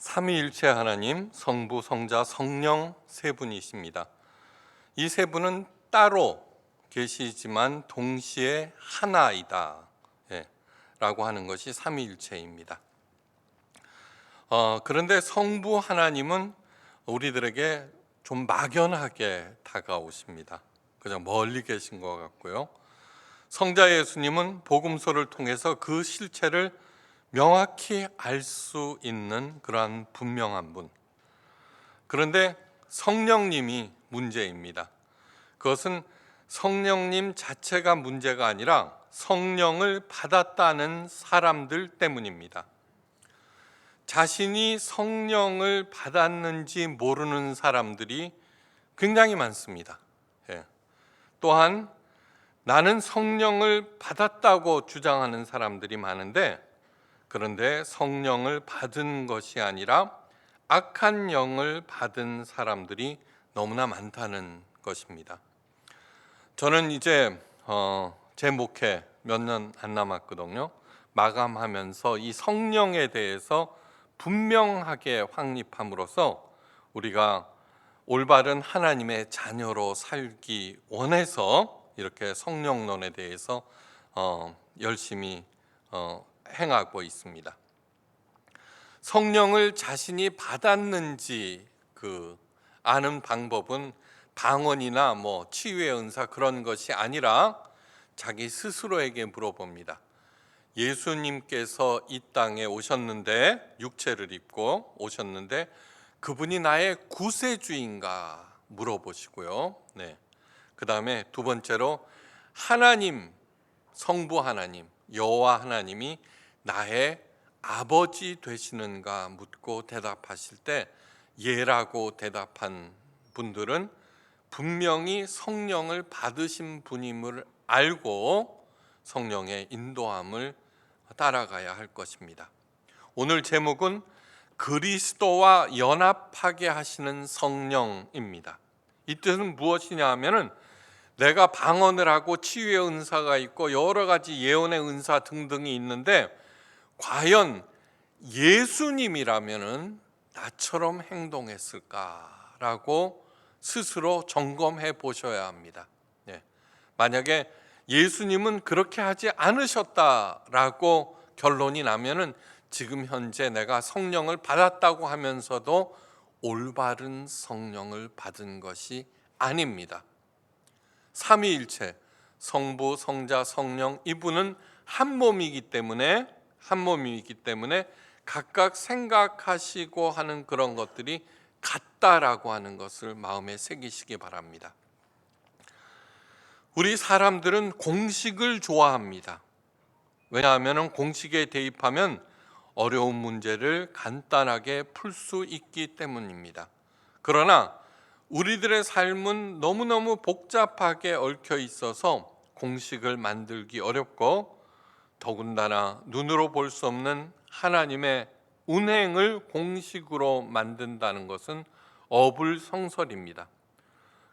삼위일체 하나님, 성부, 성자, 성령 세 분이십니다. 이 세 분은 따로 계시지만 동시에 하나이다 라고 하는 것이 삼위일체입니다. 그런데 성부 하나님은 우리들에게 좀 막연하게 다가오십니다. 그냥 멀리 계신 것 같고요. 성자 예수님은 복음서를 통해서 그 실체를 명확히 알 수 있는 그러한 분명한 분. 그런데 성령님이 문제입니다. 그것은 성령님 자체가 문제가 아니라 성령을 받았다는 사람들 때문입니다. 자신이 성령을 받았는지 모르는 사람들이 굉장히 많습니다. 또한 나는 성령을 받았다고 주장하는 사람들이 많은데, 그런데 성령을 받은 것이 아니라 악한 영을 받은 사람들이 너무나 많다는 것입니다. 저는 이제 제 목회 몇 년 안 남았거든요. 마감하면서 이 성령에 대해서 분명하게 확립함으로써 우리가 올바른 하나님의 자녀로 살기 원해서 이렇게 성령론에 대해서 열심히 행하고 있습니다. 성령을 자신이 받았는지 아는 방법은 방언이나 치유의 은사 그런 것이 아니라 자기 스스로에게 물어봅니다. 예수님께서 이 땅에 오셨는데, 육체를 입고 오셨는데 그분이 나의 구세주인가 물어보시고요. 그 다음에 두 번째로 하나님, 성부 하나님, 여호와 하나님이 나의 아버지 되시는가 묻고 대답하실 때 예라고 대답한 분들은 분명히 성령을 받으신 분임을 알고 성령의 인도함을 따라가야 할 것입니다. 오늘 제목은 그리스도와 연합하게 하시는 성령입니다. 이 뜻은 무엇이냐 하면은 내가 방언을 하고 치유의 은사가 있고 여러 가지 예언의 은사 등등이 있는데 과연 예수님이라면은 나처럼 행동했을까라고 스스로 점검해 보셔야 합니다. 만약에 예수님은 그렇게 하지 않으셨다라고 결론이 나면은 지금 현재 내가 성령을 받았다고 하면서도 올바른 성령을 받은 것이 아닙니다. 삼위일체, 성부, 성자, 성령, 이분은 한 몸이기 때문에 각각 생각하시고 하는 그런 것들이 같다라고 하는 것을 마음에 새기시기 바랍니다. 우리 사람들은 공식을 좋아합니다. 왜냐하면 공식에 대입하면 어려운 문제를 간단하게 풀 수 있기 때문입니다. 그러나 우리들의 삶은 너무너무 복잡하게 얽혀 있어서 공식을 만들기 어렵고, 더군다나 눈으로 볼 수 없는 하나님의 운행을 공식으로 만든다는 것은 어불성설입니다.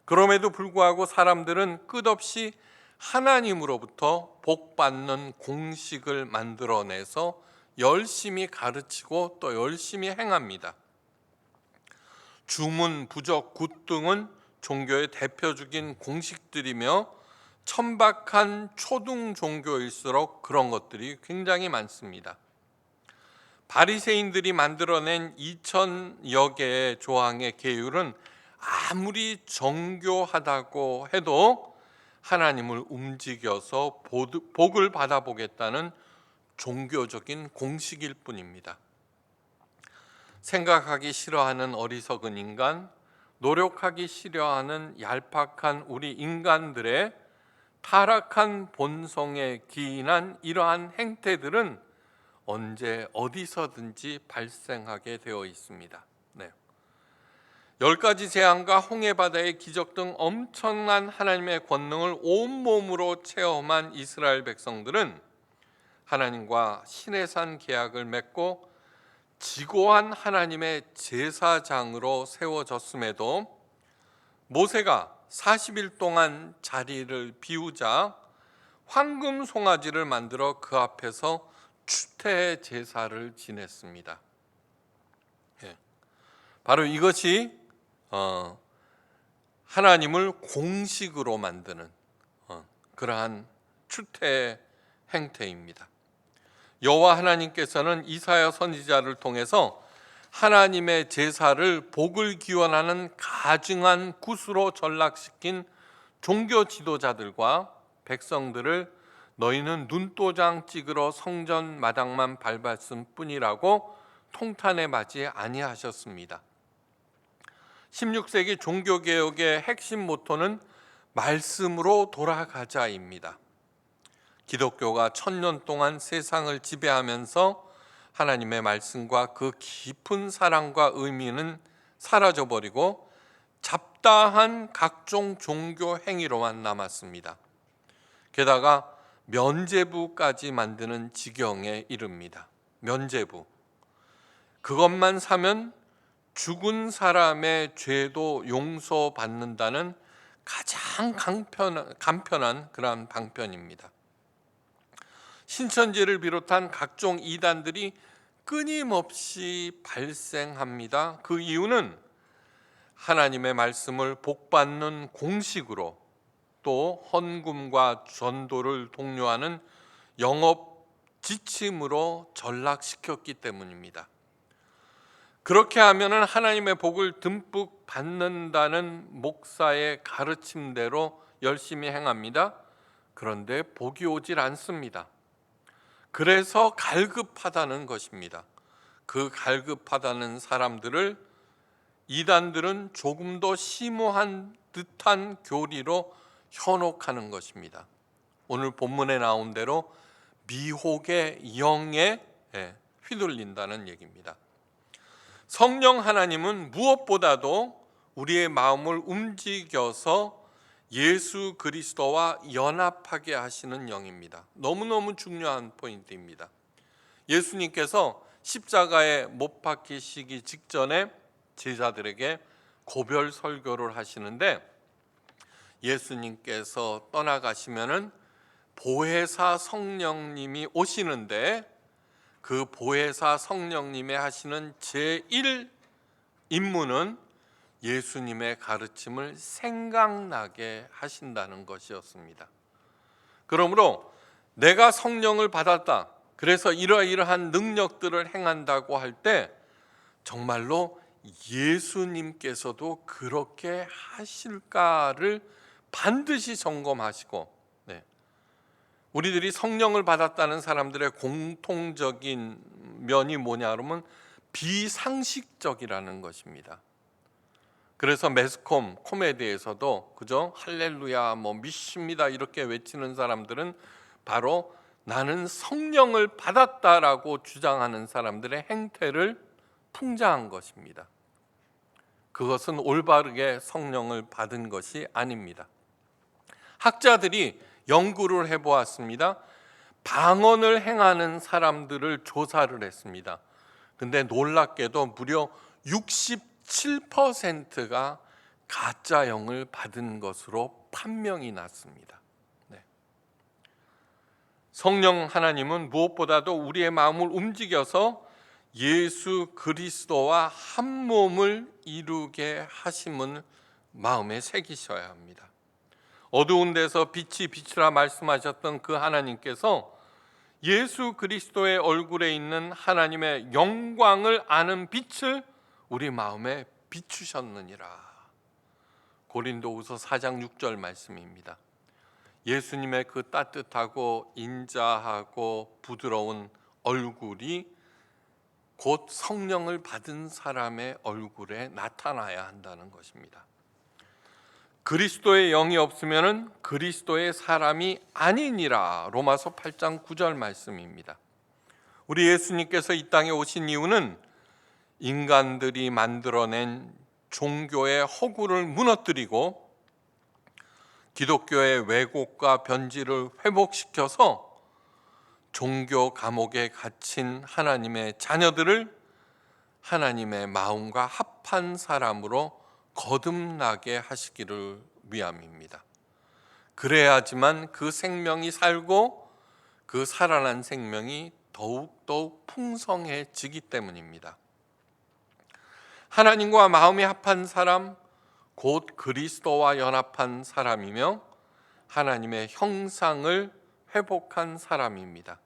그럼에도 불구하고 사람들은 끝없이 하나님으로부터 복받는 공식을 만들어내서 열심히 가르치고 또 열심히 행합니다. 주문, 부적, 굿 등은 종교의 대표적인 공식들이며 천박한 초등 종교일수록 그런 것들이 굉장히 많습니다. 바리새인들이 만들어낸 2000여 개의 조항의 계율은 아무리 정교하다고 해도 하나님을 움직여서 복을 받아보겠다는 종교적인 공식일 뿐입니다. 생각하기 싫어하는 어리석은 인간, 노력하기 싫어하는 얄팍한 우리 인간들의 타락한 본성에 기인한 이러한 행태들은 언제 어디서든지 발생하게 되어 있습니다. 10가지 재앙과 홍해바다의 기적 등 엄청난 하나님의 권능을 온몸으로 체험한 이스라엘 백성들은 하나님과 시내산 계약을 맺고 지고한 하나님의 제사장으로 세워졌음에도 모세가 40일 동안 자리를 비우자 황금 송아지를 만들어 그 앞에서 추태 제사를 지냈습니다. 예. 바로 이것이 하나님을 공식으로 만드는 그러한 출퇴 행태입니다. 여호와 하나님께서는 이사야 선지자를 통해서 하나님의 제사를 복을 기원하는 가증한 굿으로 전락시킨 종교 지도자들과 백성들을 너희는 눈도장 찍으러 성전 마당만 밟았을 뿐이라고 통탄에 맞이 아니하셨습니다. 16세기 종교개혁의 핵심 모토는 말씀으로 돌아가자입니다. 기독교가 1000년 동안 세상을 지배하면서 하나님의 말씀과 그 깊은 사랑과 의미는 사라져버리고 잡다한 각종 종교 행위로만 남았습니다. 게다가 면죄부까지 만드는 지경에 이릅니다. 면죄부. 그것만 사면 죽은 사람의 죄도 용서받는다는 가장 간편한 그러한 방편입니다. 신천지를 비롯한 각종 이단들이 끊임없이 발생합니다. 그 이유는 하나님의 말씀을 복받는 공식으로 또 헌금과 전도를 독려하는 영업 지침으로 전락시켰기 때문입니다. 그렇게 하면은 하나님의 복을 듬뿍 받는다는 목사의 가르침대로 열심히 행합니다. 그런데 복이 오질 않습니다. 그래서 갈급하다는 것입니다. 그 갈급하다는 사람들을 이단들은 조금 더 심오한 듯한 교리로 현혹하는 것입니다. 오늘 본문에 나온 대로 미혹의 영에 휘둘린다는 얘기입니다. 성령 하나님은 무엇보다도 우리의 마음을 움직여서 예수 그리스도와 연합하게 하시는 영입니다. 너무너무 중요한 포인트입니다. 예수님께서 십자가에 못 박히시기 직전에 제자들에게 고별 설교를 하시는데 예수님께서 떠나가시면은 보혜사 성령님이 오시는데 그 보혜사 성령님이 하시는 제1 임무는 예수님의 가르침을 생각나게 하신다는 것이었습니다. 그러므로 내가 성령을 받았다, 그래서 이러이러한 능력들을 행한다고 할 때 정말로 예수님께서도 그렇게 하실까를 반드시 점검하시고, 우리들이 성령을 받았다는 사람들의 공통적인 면이 뭐냐 그러면 비상식적이라는 것입니다. 그래서 매스컴 코미디에서도 그죠? 할렐루야 뭐 믿습니다 이렇게 외치는 사람들은 바로 나는 성령을 받았다라고 주장하는 사람들의 행태를 풍자한 것입니다. 그것은 올바르게 성령을 받은 것이 아닙니다. 학자들이 연구를 해보았습니다. 방언을 행하는 사람들을 조사를 했습니다. 근데 놀랍게도 무려 67%가 가짜 영을 받은 것으로 판명이 났습니다. 성령 하나님은 무엇보다도 우리의 마음을 움직여서 예수 그리스도와 한 몸을 이루게 하심을 마음에 새기셔야 합니다. 어두운 데서 빛이 비추라 말씀하셨던 그 하나님께서 예수 그리스도의 얼굴에 있는 하나님의 영광을 아는 빛을 우리 마음에 비추셨느니라. 고린도후서 4장 6절 말씀입니다. 예수님의 그 따뜻하고 인자하고 부드러운 얼굴이 곧 성령을 받은 사람의 얼굴에 나타나야 한다는 것입니다. 그리스도의 영이 없으면 그리스도의 사람이 아니니라. 로마서 8장 9절 말씀입니다. 우리 예수님께서 이 땅에 오신 이유는 인간들이 만들어낸 종교의 허구를 무너뜨리고 기독교의 왜곡과 변질을 회복시켜서 종교 감옥에 갇힌 하나님의 자녀들을 하나님의 마음과 합한 사람으로 거듭나게 하시기를 위함입니다. 그래야지만 그 생명이 살고 그 살아난 생명이 더욱더욱 풍성해지기 때문입니다. 하나님과 마음이 합한 사람, 곧 그리스도와 연합한 사람이며 하나님의 형상을 회복한 사람입니다.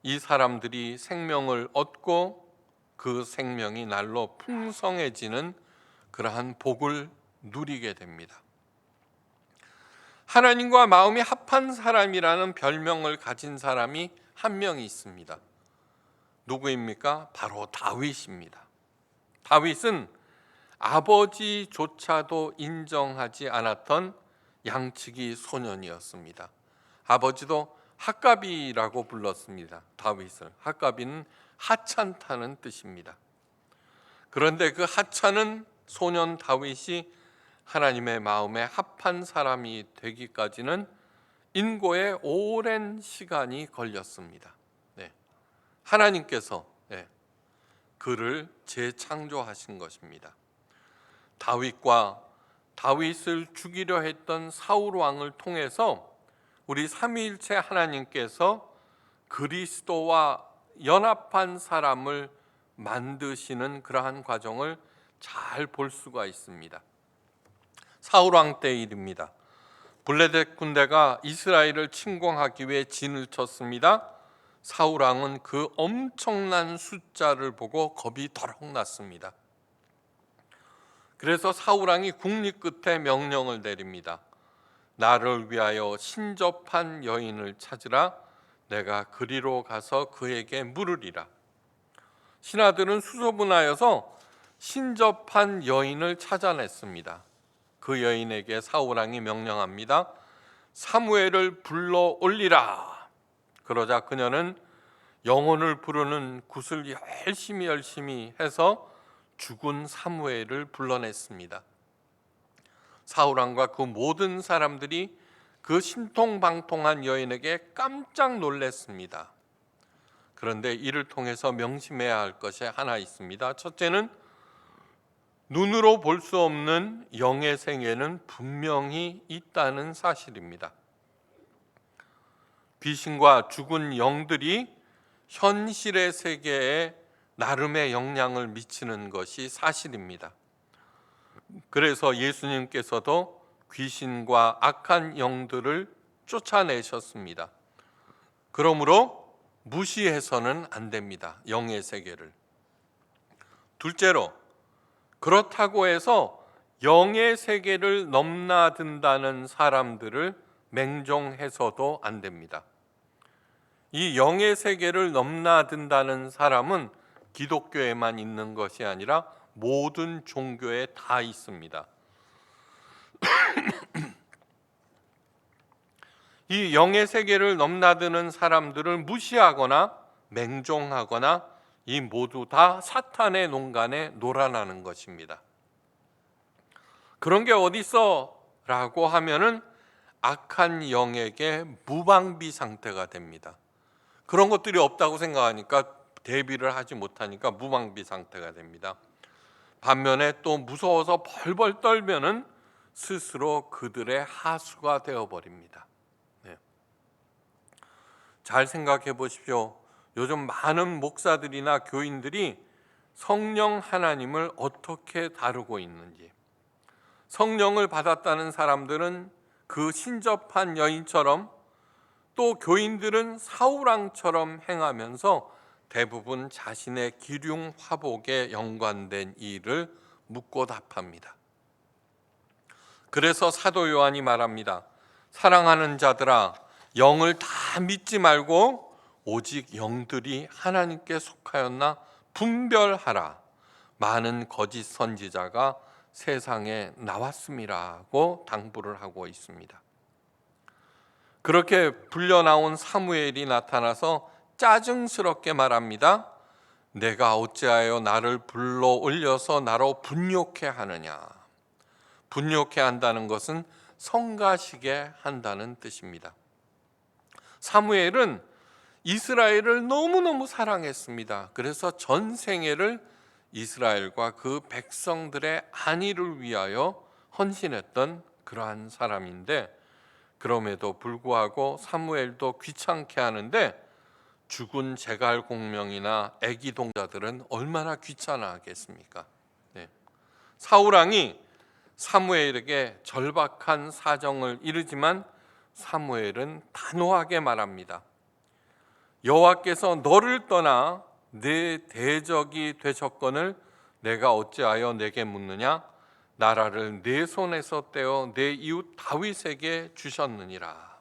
이 사람들이 생명을 얻고 그 생명이 날로 풍성해지는 그러한 복을 누리게 됩니다. 하나님과 마음이 합한 사람이라는 별명을 가진 사람이 한 명이 있습니다. 누구입니까? 바로 다윗입니다. 다윗은 아버지조차도 인정하지 않았던 양치기 소년이었습니다. 아버지도 핫가비라고 불렀습니다. 다윗을. 핫가비는 하찮다는 뜻입니다. 그런데 그 하찮은 소년 다윗이 하나님의 마음에 합한 사람이 되기까지는 인고의 오랜 시간이 걸렸습니다. 네. 하나님께서 그를 재창조하신 것입니다. 다윗과 다윗을 죽이려 했던 사울 왕을 통해서 우리 삼위일체 하나님께서 그리스도와 연합한 사람을 만드시는 그러한 과정을 잘 볼 수가 있습니다. 사울 왕 때 일입니다. 블레셋 군대가 이스라엘을 침공하기 위해 진을 쳤습니다. 사울 왕은 그 엄청난 숫자를 보고 겁이 더럭 났습니다. 그래서 사울 왕이 궁리 끝에 명령을 내립니다. 나를 위하여 신접한 여인을 찾으라. 내가 그리로 가서 그에게 물으리라. 신하들은 수소문하여서 신접한 여인을 찾아냈습니다. 그 여인에게 사울 왕이 명령합니다. 사무엘을 불러 올리라. 그러자 그녀는 영혼을 부르는 굿을 열심히 해서 죽은 사무엘을 불러냈습니다. 사울 왕과 그 모든 사람들이 그 신통방통한 여인에게 깜짝 놀랐습니다. 그런데 이를 통해서 명심해야 할 것이 하나 있습니다. 첫째는 눈으로 볼 수 없는 영의 세계는 분명히 있다는 사실입니다. 귀신과 죽은 영들이 현실의 세계에 나름의 영향을 미치는 것이 사실입니다. 그래서 예수님께서도 귀신과 악한 영들을 쫓아내셨습니다. 그러므로 무시해서는 안 됩니다. 영의 세계를. 둘째로, 그렇다고 해서 영의 세계를 넘나든다는 사람들을 맹종해서도 안 됩니다. 이 영의 세계를 넘나든다는 사람은 기독교에만 있는 것이 아니라 모든 종교에 다 있습니다. 이 영의 세계를 넘나드는 사람들을 무시하거나 맹종하거나 이 모두 다 사탄의 농간에 놀아나는 것입니다. 그런 게 어디 있어? 라고 하면은 악한 영에게 무방비 상태가 됩니다. 그런 것들이 없다고 생각하니까 대비를 하지 못하니까 무방비 상태가 됩니다. 반면에 또 무서워서 벌벌 떨면은 스스로 그들의 하수가 되어버립니다. 잘 생각해 보십시오. 요즘 많은 목사들이나 교인들이 성령 하나님을 어떻게 다루고 있는지, 성령을 받았다는 사람들은 그 신접한 여인처럼, 또 교인들은 사울왕처럼 행하면서 대부분 자신의 기륭 화복에 연관된 일을 묻고 답합니다. 그래서 사도 요한이 말합니다. 사랑하는 자들아, 영을 다 믿지 말고 오직 영들이 하나님께 속하였나 분별하라. 많은 거짓 선지자가 세상에 나왔음이라고 당부를 하고 있습니다. 그렇게 불려 나온 사무엘이 나타나서 짜증스럽게 말합니다. 내가 어찌하여 나를 불러 올려서 나로 분욕해 하느냐. 분욕해 한다는 것은 성가시게 한다는 뜻입니다. 사무엘은 이스라엘을 너무너무 사랑했습니다. 그래서 전 생애를 이스라엘과 그 백성들의 안위를 위하여 헌신했던 그러한 사람인데, 그럼에도 불구하고 사무엘도 귀찮게 하는데 죽은 제갈 공명이나 애기 동자들은 얼마나 귀찮아 하겠습니까? 사울 왕이 사무엘에게 절박한 사정을 이르지만 사무엘은 단호하게 말합니다. 여호와께서 너를 떠나 내 대적이 되셨거늘 내가 어찌하여 내게 묻느냐? 나라를 내 손에서 떼어 내 이웃 다윗에게 주셨느니라.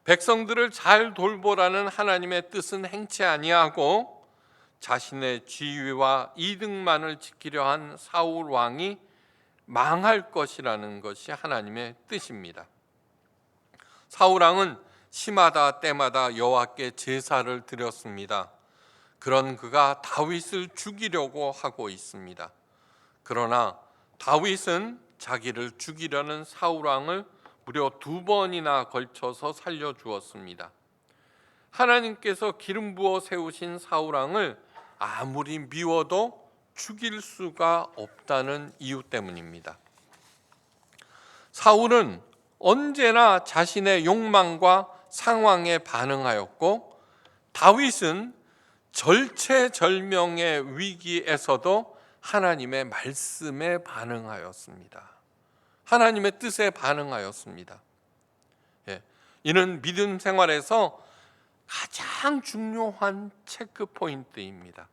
백성들을 잘 돌보라는 하나님의 뜻은 행치 아니하고 자신의 지위와 이득만을 지키려 한 사울 왕이 망할 것이라는 것이 하나님의 뜻입니다. 사울 왕은 시마다 때마다 여호와께 제사를 드렸습니다. 그런 그가 다윗을 죽이려고 하고 있습니다. 그러나 다윗은 자기를 죽이려는 사울 왕을 무려 2번이나 걸쳐서 살려주었습니다. 하나님께서 기름 부어 세우신 사울 왕을 아무리 미워도 죽일 수가 없다는 이유 때문입니다. 사울은 언제나 자신의 욕망과 상황에 반응하였고 다윗은 절체절명의 위기에서도 하나님의 말씀에 반응하였습니다. 하나님의 뜻에 반응하였습니다. 이는 믿음 생활에서 가장 중요한 체크 포인트입니다.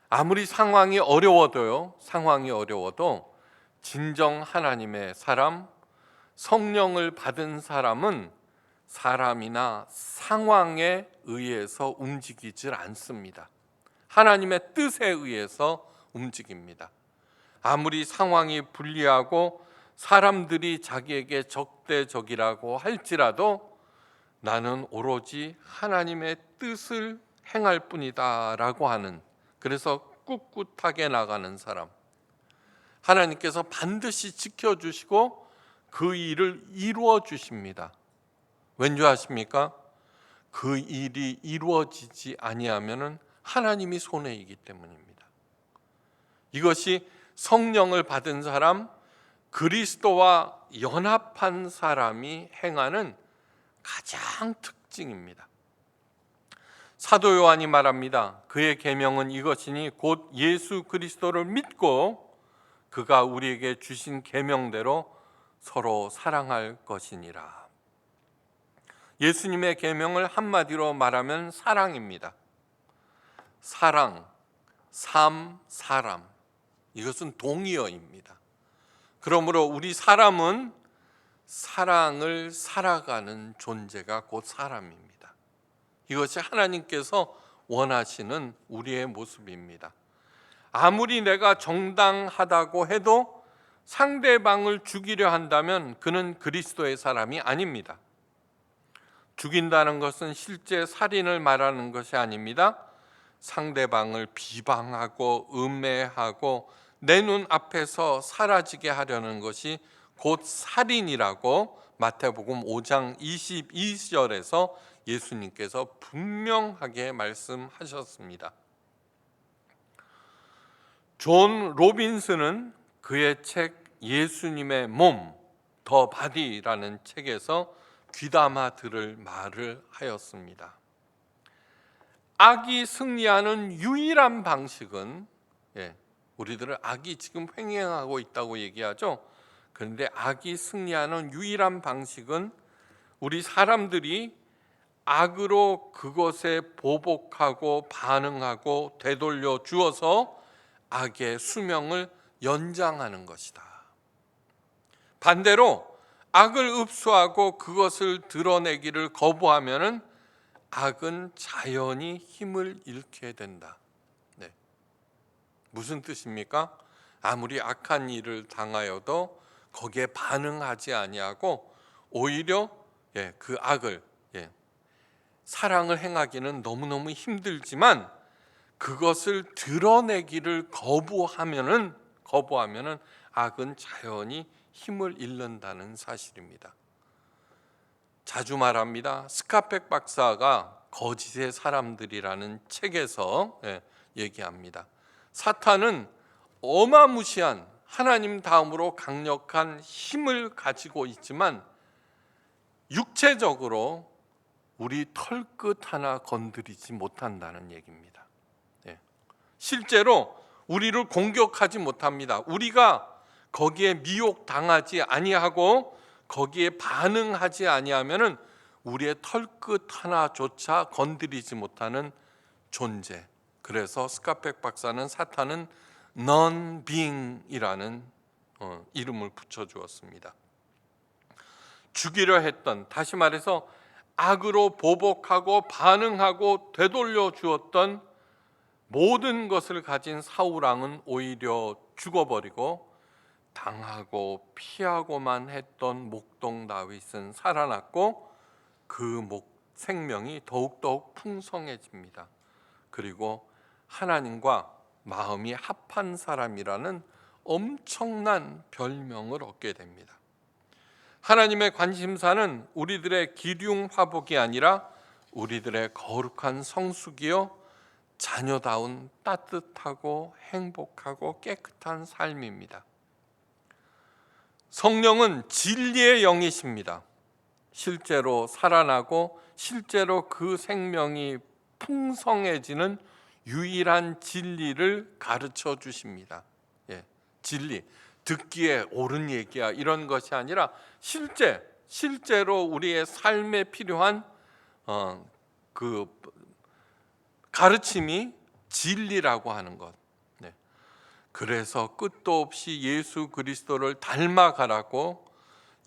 아무리 상황이 어려워도 진정 하나님의 사람, 성령을 받은 사람은 사람이나 상황에 의해서 움직이질 않습니다. 하나님의 뜻에 의해서 움직입니다. 아무리 상황이 불리하고 사람들이 자기에게 적대적이라고 할지라도 나는 오로지 하나님의 뜻을 행할 뿐이다 라고 하는, 그래서 꿋꿋하게 나가는 사람, 하나님께서 반드시 지켜주시고 그 일을 이루어 주십니다. 왠지 아십니까? 그 일이 이루어지지 아니하면은 하나님이 손해이기 때문입니다. 이것이 성령을 받은 사람, 그리스도와 연합한 사람이 행하는 가장 특징입니다. 사도 요한이 말합니다. 그의 계명은 이것이니 곧 예수 그리스도를 믿고 그가 우리에게 주신 계명대로 서로 사랑할 것이니라. 예수님의 계명을 한마디로 말하면 사랑입니다. 사랑, 삶, 사람, 이것은 동의어입니다. 그러므로 우리 사람은 사랑을 살아가는 존재가 곧 사람입니다. 이것이 하나님께서 원하시는 우리의 모습입니다. 아무리 내가 정당하다고 해도 상대방을 죽이려 한다면 그는 그리스도의 사람이 아닙니다. 죽인다는 것은 실제 살인을 말하는 것이 아닙니다. 상대방을 비방하고 음해하고 내 눈 앞에서 사라지게 하려는 것이 곧 살인이라고 마태복음 5장 22절에서 예수님께서 분명하게 말씀하셨습니다. 존 로빈슨은 그의 책 예수님의 몸, 더 바디라는 책에서 귀담아 들을 말을 하였습니다. 악이 승리하는 유일한 방식은, 우리들은 악이 지금 횡행하고 있다고 얘기하죠. 그런데 악이 승리하는 유일한 방식은 우리 사람들이 악으로 그것에 보복하고 반응하고 되돌려 주어서 악의 수명을 연장하는 것이다. 반대로 악을 읍소하고 그것을 드러내기를 거부하면은 악은 자연히 힘을 잃게 된다. 무슨 뜻입니까? 아무리 악한 일을 당하여도 거기에 반응하지 아니하고 오히려 그 악을, 사랑을 행하기는 너무너무 힘들지만 그것을 드러내기를 거부하면은 악은 자연히 힘을 잃는다는 사실입니다. 자주 말합니다. 스카펙 박사가 거짓의 사람들이라는 책에서 얘기합니다. 사탄은 어마무시한 하나님 다음으로 강력한 힘을 가지고 있지만 육체적으로 우리 털끝 하나 건드리지 못한다는 얘기입니다. 실제로 우리를 공격하지 못합니다. 우리가 거기에 미혹당하지 아니하고 거기에 반응하지 아니하면은 우리의 털끝 하나조차 건드리지 못하는 존재. 그래서 스카펙 박사는 사탄은 non-being이라는 이름을 붙여주었습니다. 죽이려 했던, 다시 말해서 악으로 보복하고 반응하고 되돌려 주었던 모든 것을 가진 사울왕은 오히려 죽어버리고 당하고 피하고만 했던 목동 다윗은 살아났고 그 생명이 더욱더욱 풍성해집니다. 그리고 하나님과 마음이 합한 사람이라는 엄청난 별명을 얻게 됩니다. 하나님의 관심사는 우리들의 기륭 화복이 아니라 우리들의 거룩한 성숙이요 자녀다운 따뜻하고 행복하고 깨끗한 삶입니다. 성령은 진리의 영이십니다. 실제로 살아나고 실제로 그 생명이 풍성해지는 유일한 진리를 가르쳐 주십니다. 진리, 듣기에 옳은 얘기야 이런 것이 아니라 실제로 우리의 삶에 필요한 그 가르침이 진리라고 하는 것. 그래서 끝도 없이 예수 그리스도를 닮아가라고,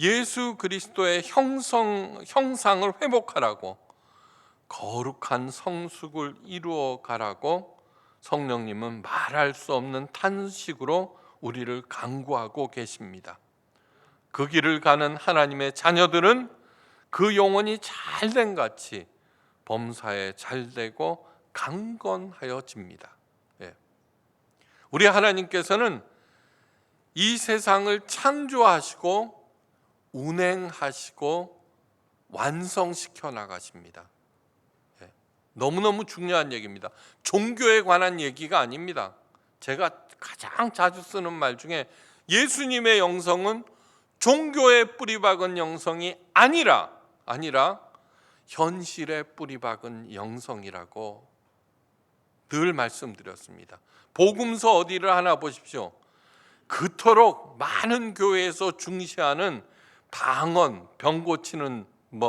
예수 그리스도의 형상을 회복하라고, 거룩한 성숙을 이루어 가라고 성령님은 말할 수 없는 탄식으로 우리를 간구하고 계십니다. 그 길을 가는 하나님의 자녀들은 그 영혼이 잘된 같이 범사에 잘되고 강건하여집니다. 우리 하나님께서는 이 세상을 창조하시고 운행하시고 완성시켜 나가십니다. 너무너무 중요한 얘기입니다. 종교에 관한 얘기가 아닙니다. 제가 가장 자주 쓰는 말 중에 예수님의 영성은 종교에 뿌리박은 영성이 아니라 현실에 뿌리박은 영성이라고 늘 말씀드렸습니다. 복음서 어디를 하나 보십시오. 그토록 많은 교회에서 중시하는 방언, 병 고치는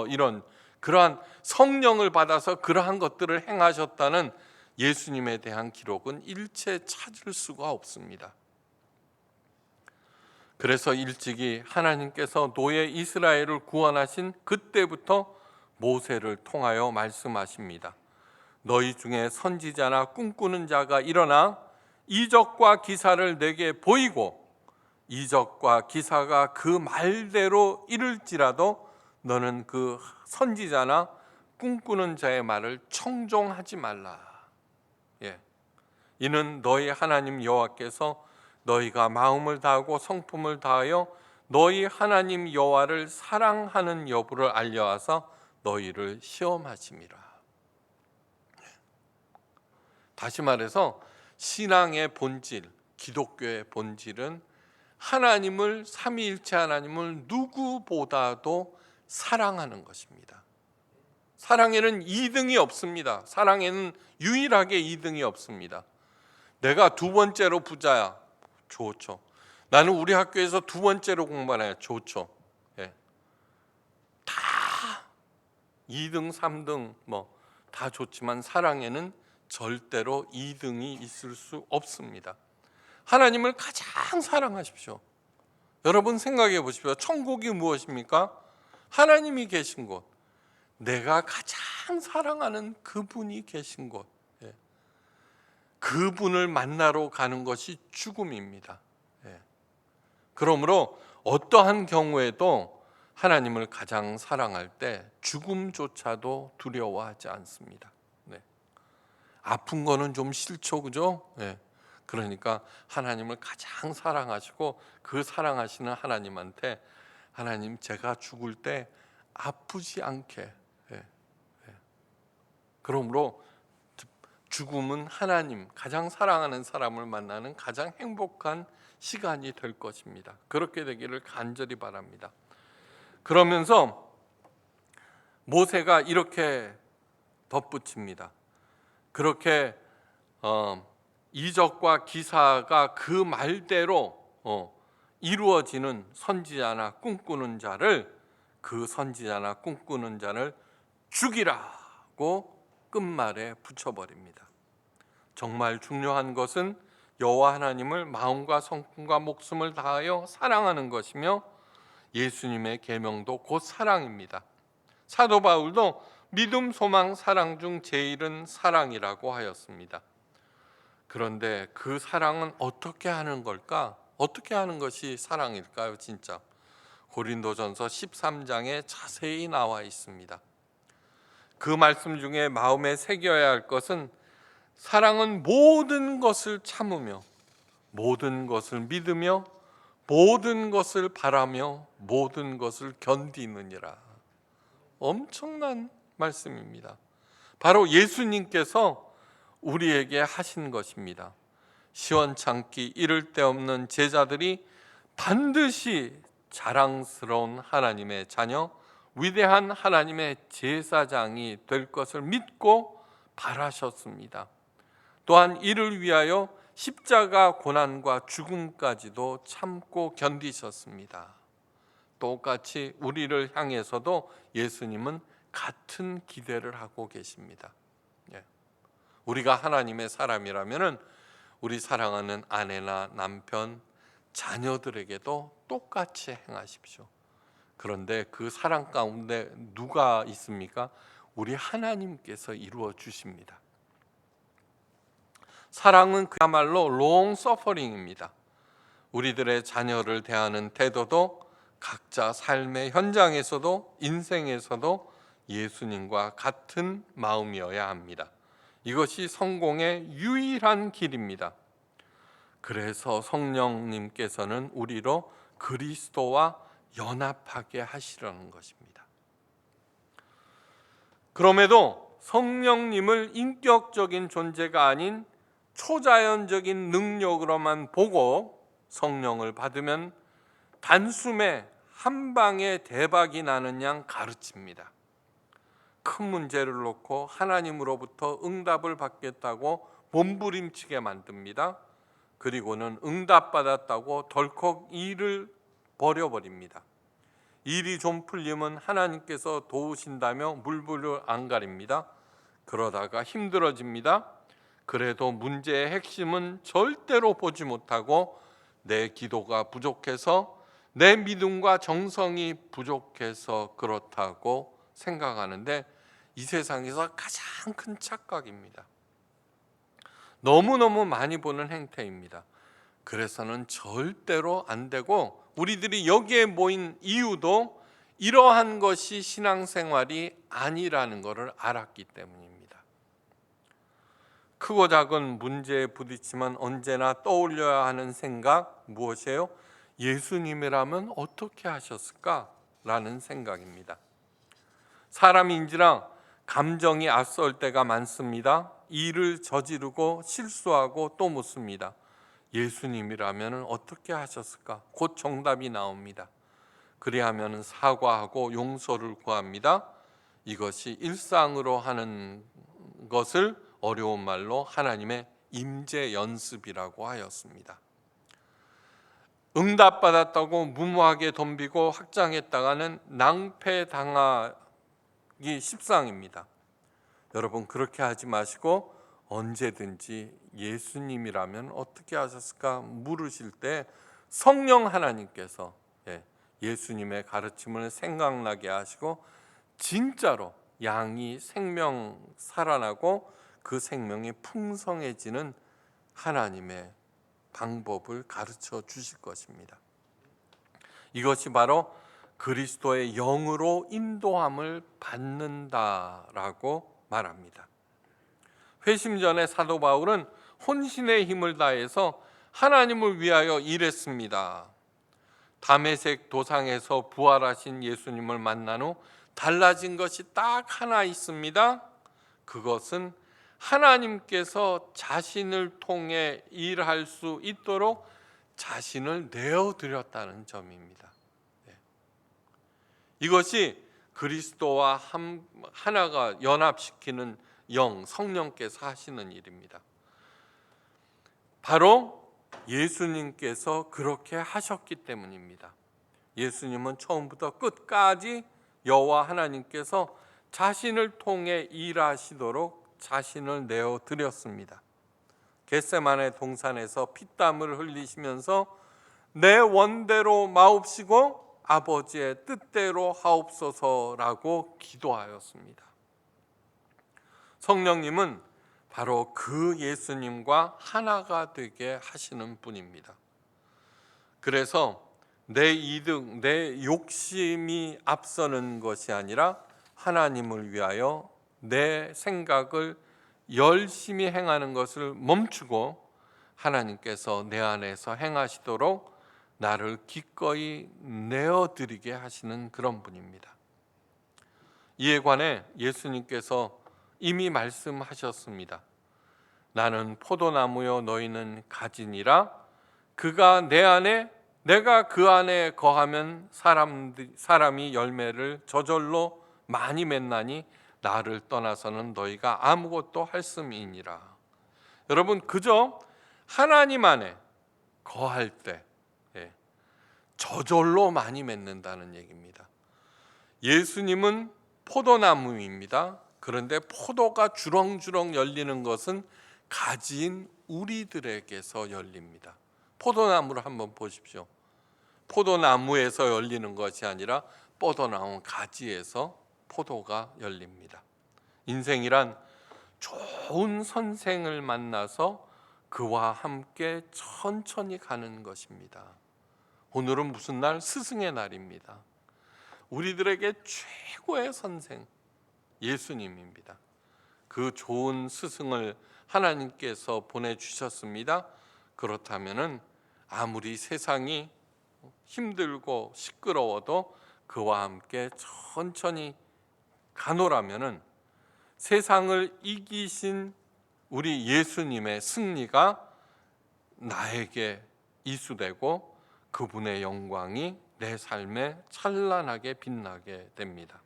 이런 그러한 성령을 받아서 그러한 것들을 행하셨다는 예수님에 대한 기록은 일체 찾을 수가 없습니다. 그래서 일찍이 하나님께서 노예 이스라엘을 구원하신 그때부터 모세를 통하여 말씀하십니다. 너희 중에 선지자나 꿈꾸는 자가 일어나 이적과 기사를 내게 보이고 이적과 기사가 그 말대로 이룰지라도 너는 그 선지자나 꿈꾸는 자의 말을 청종하지 말라. 이는 너희 하나님 여호와께서 너희가 마음을 다하고 성품을 다하여 너희 하나님 여호와를 사랑하는 여부를 알려하사 너희를 시험하심이라. 다시 말해서 신앙의 본질, 기독교의 본질은 하나님을, 삼위일체 하나님을 누구보다도 사랑하는 것입니다. 사랑에는 2등이 없습니다. 사랑에는 유일하게 2등이 없습니다. 내가 두 번째로 부자야, 좋죠. 나는 우리 학교에서 두 번째로 공부하냐, 좋죠. 다 2등, 3등 다 좋지만 사랑에는 절대로 2등이 있을 수 없습니다. 하나님을 가장 사랑하십시오. 여러분 생각해 보십시오. 천국이 무엇입니까? 하나님이 계신 곳, 내가 가장 사랑하는 그분이 계신 곳, 그분을 만나러 가는 것이 죽음입니다. 그러므로 어떠한 경우에도 하나님을 가장 사랑할 때 죽음조차도 두려워하지 않습니다. 아픈 거는 좀 싫죠, 그죠? 그러니까 하나님을 가장 사랑하시고 그 사랑하시는 하나님한테 하나님, 제가 죽을 때 아프지 않게. 그러므로 죽음은 하나님, 가장 사랑하는 사람을 만나는 가장 행복한 시간이 될 것입니다. 그렇게 되기를 간절히 바랍니다. 그러면서 모세가 이렇게 덧붙입니다. 그렇게 이적과 기사가 그 말대로 이루어지는 선지자나 꿈꾸는 자를, 그 선지자나 꿈꾸는 자를 죽이라고 끝말에 붙여버립니다. 정말 중요한 것은 여호와 하나님을 마음과 성품과 목숨을 다하여 사랑하는 것이며 예수님의 계명도 곧 사랑입니다. 사도 바울도 믿음, 소망, 사랑 중 제일은 사랑이라고 하였습니다. 그런데 그 사랑은 어떻게 하는 걸까? 어떻게 하는 것이 사랑일까요, 진짜? 고린도전서 13장에 자세히 나와 있습니다. 그 말씀 중에 마음에 새겨야 할 것은 사랑은 모든 것을 참으며 모든 것을 믿으며 모든 것을 바라며 모든 것을 견디느니라. 엄청난 말씀입니다. 바로 예수님께서 우리에게 하신 것입니다. 시원찮기 이를 데 없는 제자들이 반드시 자랑스러운 하나님의 자녀, 위대한 하나님의 제사장이 될 것을 믿고 바라셨습니다. 또한 이를 위하여 십자가 고난과 죽음까지도 참고 견디셨습니다. 똑같이 우리를 향해서도 예수님은 같은 기대를 하고 계십니다. 우리가 하나님의 사람이라면 우리 사랑하는 아내나 남편, 자녀들에게도 똑같이 행하십시오. 그런데 그 사랑 가운데 누가 있습니까? 우리 하나님께서 이루어 주십니다. 사랑은 그야말로 롱 서퍼링입니다. 우리들의 자녀를 대하는 태도도 각자 삶의 현장에서도 인생에서도 예수님과 같은 마음이어야 합니다. 이것이 성공의 유일한 길입니다. 그래서 성령님께서는 우리로 그리스도와 연합하게 하시려는 것입니다. 그럼에도 성령님을 인격적인 존재가 아닌 초자연적인 능력으로만 보고 성령을 받으면 단숨에 한 방에 대박이 나는 양 가르칩니다. 큰 문제를 놓고 하나님으로부터 응답을 받겠다고 몸부림치게 만듭니다. 그리고는 응답받았다고 덜컥 일을 버려버립니다. 일이 좀 풀리면 하나님께서 도우신다며 물불을 안 가립니다. 그러다가 힘들어집니다. 그래도 문제의 핵심은 절대로 보지 못하고 내 기도가 부족해서, 내 믿음과 정성이 부족해서 그렇다고 생각하는데 이 세상에서 가장 큰 착각입니다. 너무너무 많이 보는 행태입니다. 그래서는 절대로 안 되고, 우리들이 여기에 모인 이유도 이러한 것이 신앙생활이 아니라는 것을 알았기 때문입니다. 크고 작은 문제에 부딪히면 언제나 떠올려야 하는 생각 무엇이에요? 예수님이라면 어떻게 하셨을까? 라는 생각입니다. 사람인지라 감정이 앞설 때가 많습니다. 일을 저지르고 실수하고 또 묻습니다. 예수님이라면 어떻게 하셨을까? 곧 정답이 나옵니다. 그리하면 사과하고 용서를 구합니다. 이것이 일상으로 하는 것을 어려운 말로 하나님의 임재 연습이라고 하였습니다. 응답받았다고 무모하게 덤비고 확장했다가는 낭패당하기 십상입니다. 여러분, 그렇게 하지 마시고 언제든지 예수님이라면 어떻게 하셨을까 물으실 때 성령 하나님께서 예수님의 가르침을 생각나게 하시고 진짜로 양이 생명 살아나고 그 생명이 풍성해지는 하나님의 방법을 가르쳐 주실 것입니다. 이것이 바로 그리스도의 영으로 인도함을 받는다라고 말합니다. 회심 전에 사도 바울은 혼신의 힘을 다해서 하나님을 위하여 일했습니다. 다메섹 도상에서 부활하신 예수님을 만난 후 달라진 것이 딱 하나 있습니다. 그것은 하나님께서 자신을 통해 일할 수 있도록 자신을 내어드렸다는 점입니다. 이것이 그리스도와 하나가 연합시키는 영, 성령께서 하시는 일입니다. 바로 예수님께서 그렇게 하셨기 때문입니다. 예수님은 처음부터 끝까지 여호와 하나님께서 자신을 통해 일하시도록 자신을 내어 드렸습니다. 겟세마네 동산에서 피땀을 흘리시면서 내 원대로 마옵시고 아버지의 뜻대로 하옵소서라고 기도하였습니다. 성령님은 바로 그 예수님과 하나가 되게 하시는 분입니다. 그래서 내 이득, 내 욕심이 앞서는 것이 아니라 하나님을 위하여 내 생각을 열심히 행하는 것을 멈추고 하나님께서 내 안에서 행하시도록 나를 기꺼이 내어드리게 하시는 그런 분입니다. 이에 관해 예수님께서 이미 말씀하셨습니다. 나는 포도나무요 너희는 가지니라. 그가 내 안에 내가 그 안에 거하면 사람이 열매를 저절로 많이 맺나니 나를 떠나서는 너희가 아무것도 할 셈이니라. 여러분, 그저 하나님 안에 거할 때 저절로 많이 맺는다는 얘기입니다. 예수님은 포도나무입니다. 그런데 포도가 주렁주렁 열리는 것은 가지인 우리들에게서 열립니다. 포도나무를 한번 보십시오. 포도나무에서 열리는 것이 아니라 뻗어나온 가지에서 포도가 열립니다. 인생이란 좋은 선생을 만나서 그와 함께 천천히 가는 것입니다. 오늘은 무슨 날? 스승의 날입니다. 우리들에게 최고의 선생 예수님입니다. 그 좋은 스승을 하나님께서 보내주셨습니다. 그렇다면 아무리 세상이 힘들고 시끄러워도 그와 함께 천천히 가노라면 세상을 이기신 우리 예수님의 승리가 나에게 이수되고 그분의 영광이 내 삶에 찬란하게 빛나게 됩니다.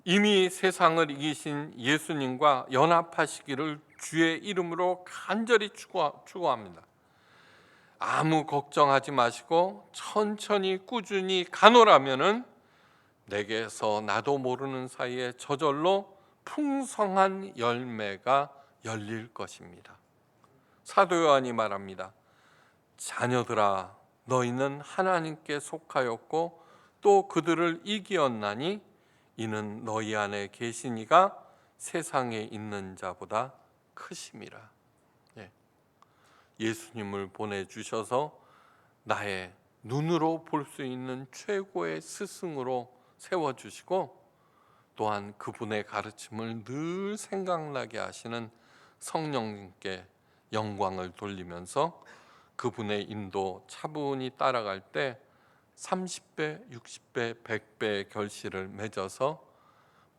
이미 세상을 이기신 예수님과 연합하시기를 주의 이름으로 간절히 축원합니다. 아무 걱정하지 마시고 천천히 꾸준히 가노라면은 내게서 나도 모르는 사이에 저절로 풍성한 열매가 열릴 것입니다. 사도 요한이 말합니다. 자녀들아, 너희는 하나님께 속하였고 또 그들을 이기었나니 이는 너희 안에 계신 이가 세상에 있는 자보다 크심이라. 예수님을 보내주셔서 나의 눈으로 볼 수 있는 최고의 스승으로 세워주시고 또한 그분의 가르침을 늘 생각나게 하시는 성령님께 영광을 돌리면서 그분의 인도 차분히 따라갈 때 30배, 60배, 100배의 결실을 맺어서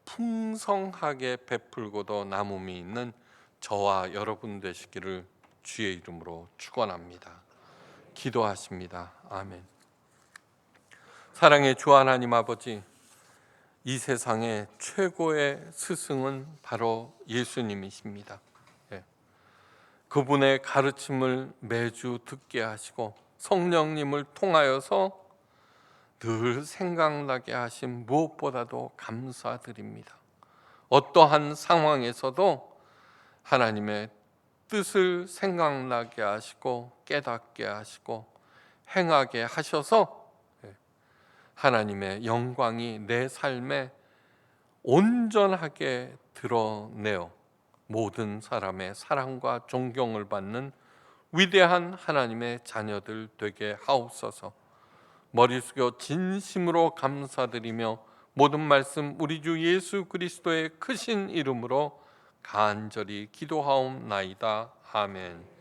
풍성하게 베풀고도 남음이 있는 저와 여러분 되시기를 주의 이름으로 축원합니다. 기도하십니다. 아멘. 사랑의 주 하나님 아버지, 이 세상의 최고의 스승은 바로 예수님이십니다. 그분의 가르침을 매주 듣게 하시고 성령님을 통하여서 늘 생각나게 하신 무엇보다도 감사드립니다. 어떠한 상황에서도 하나님의 뜻을 생각나게 하시고 깨닫게 하시고 행하게 하셔서 하나님의 영광이 내 삶에 온전하게 드러내어 모든 사람의 사랑과 존경을 받는 위대한 하나님의 자녀들 되게 하옵소서. 머리 숙여 진심으로 감사드리며 모든 말씀 우리 주 예수 그리스도의 크신 이름으로 간절히 기도하옵나이다. 아멘.